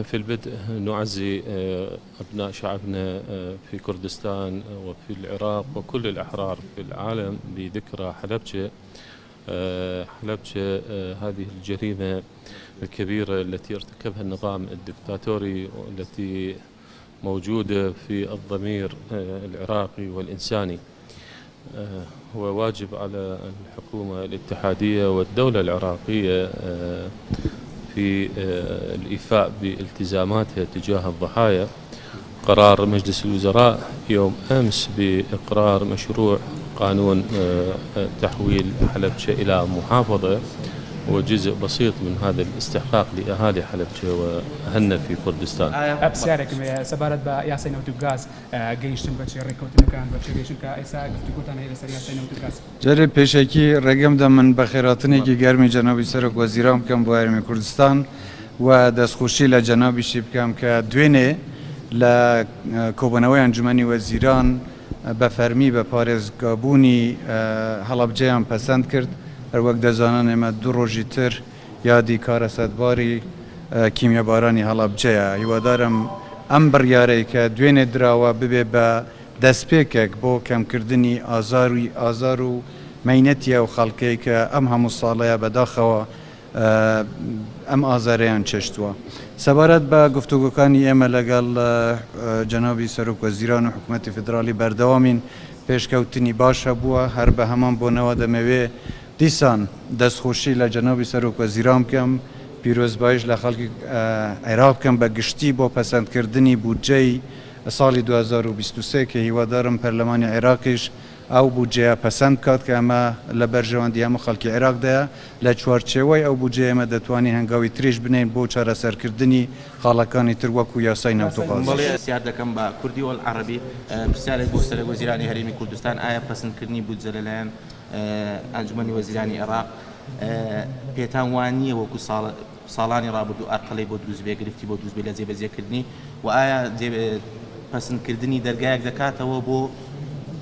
في البدء نعزي أبناء شعبنا في كردستان وفي العراق وكل الأحرار في العالم بذكرى حلبجة. حلبجة هذه الجريمة الكبيرة التي ارتكبها النظام الدكتاتوري والتي موجودة في الضمير العراقي والإنساني. هو واجب على الحكومة الاتحادية والدولة العراقية في الإيفاء بالتزاماتها تجاه الضحايا. قرار مجلس الوزراء يوم أمس بإقرار مشروع قانون تحويل حلبجة إلى محافظة هو جزء بسيط من هذا الاستحقاق لأهالي حلبجة وأهلنا في كردستان. بسیارێک سەبارەت بە یاسای نەوتوگاز گەیشتن بە ڕێکەوتنەکان بە چێگەیشتن کە ئێستا گفتوگۆتان هەیە لەسەر یاسای نەوتوگاز. جارێ پێشەکی ڕێگەمدا من بە خێراتنێکی گەرمی جەنابی سەرۆک وەزیران بکەم بۆ هەرێمی کوردستان و دەستخوشی لە جەنابیشی بکەم کە دوێنێ لە کۆبوونەوەی ئەنجومەنی وەزیران بە فەرمی بە پارێزگابوونی هەڵەبجەیان پەسەند کرد. هەروەک دەزانن ئێمە دوو ڕۆژی تر یادی کارە سەدباری کیمیابارانی هەڵەبجەیە. هیوادارم ئەم بڕیارەی کە دوێنێ دراوە ببێ بە دەستپێکێک بۆ کەمکردنی ئازار و مەینەتیە و خەڵکەی کە ئەم هەموو ساڵەیە بەداخەوە ئەم ئازارەیان چێشتووە. سەبارەت بە گفتوگۆکانی ئێمە لەگەڵ جەنابی سەرۆک وەزیران و حکوومەتی فدرالی بەردەوامین پێشکەوتنی باشە بووە. هەر بە هەمان بۆنەوە دەمەوێ دیسان دەستخۆشی لە جەنابی سەرۆک وەزیران بکەم، پیرۆزبایش لە خەڵکی عێراق بکەم بە گشتی بۆ پەسەندکردنی بودجەی ساڵی 2023 کە هیوادارم پەرلەمانی عێراقیش ئەو بودجەیە پەسەند بکات کە ئەمە لە بەرژەوەندی هەموو خەڵکی عێراقدایە. لە چوارچێوەی ئەو بودجەیە ئەمە دەتوانین هەنگاوی تریش بنین بۆ چارەسەرکردنی خاڵەکانی تر وەکو یاسای نەوتوگاز. پرسیار دەکەم بە کوردی و عەرەبی پرسیارێک بۆ سەرۆک وەزیرانی هەرێمی کوردستان ئایا پەسەندکردنی بودجە لەلایەن ئەنجومەنی وەزیرانی عێراق پێتان وان نییە وەکو ساڵانی ڕابردوو ئەرقەڵەی بۆ دروستبێ گرفتی بۆ دروستبێ لە جێبەجێکردنی و ئایا پەسەندکردنی دەرگایەک دەکاتەوە بۆ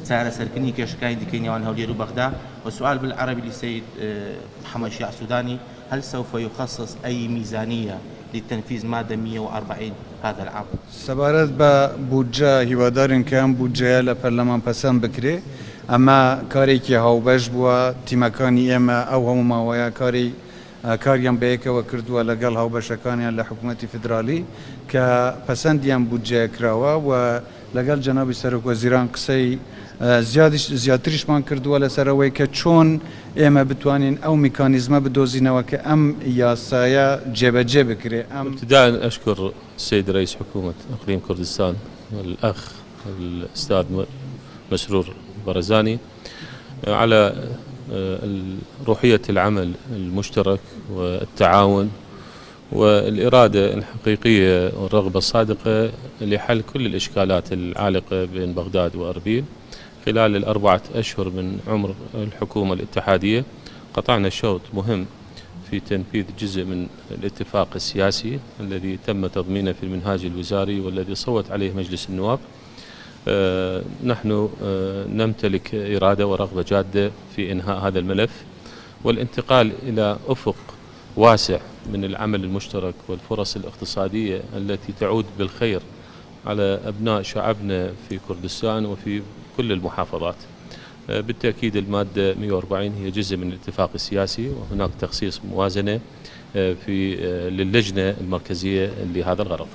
چارەسەرکردنی کێشەکانی دیکەی نێوان هەولێر و بەغدا؟ وسؤال بالعربي للسيد محمد شيع السوداني: هل سوف يخصص أي ميزانية لتنفيذ مادة 140 هذا العام؟ سەبارەت بە بودجە هیوادارین کە ئەم بودجەیە لە پەرلەمان پەسەند بکرێ. ئەمە کارێکی هاوبەش بووە. تیمەکانی ئێمە ئەو هەموو ماوەیە کاریان بەیەکەوە کردووە لەگەڵ هاوبەشەکانیان لە حکوومەتی فدرالی کە پەسەندیان بودجەیە کراوە و لەگەڵ جەنابی سەرۆک وەزیران قسەی زیاتریشمان کردووە لەسەرەوەی کە چۆن ئێمە بتوانین ئەو میکانیزمە بدۆزینەوە کە ئەم یاسایە جێبەجێ بکرێ. ابتداء أشكر السيد رئيس حكومة إقليم كردستان والأخ الأستاذ مسرور برزاني على روحية العمل المشترك والتعاون والإرادة الحقيقية والرغبة الصادقة لحل كل الإشكالات العالقة بين بغداد وأربيل. خلال الأربعة أشهر من عمر الحكومة الاتحادية قطعنا شوط مهم في تنفيذ جزء من الاتفاق السياسي الذي تم تضمينه في المنهاج الوزاري والذي صوت عليه مجلس النواب. نحن نمتلك إرادة ورغبة جادة في إنهاء هذا الملف والانتقال إلى أفق واسع من العمل المشترك والفرص الاقتصادية التي تعود بالخير على أبناء شعبنا في كردستان وفي كل المحافظات. بالتأكيد المادة 140 هي جزء من الاتفاق السياسي وهناك تخصيص موازنة للجنة المركزية لهذا الغرض.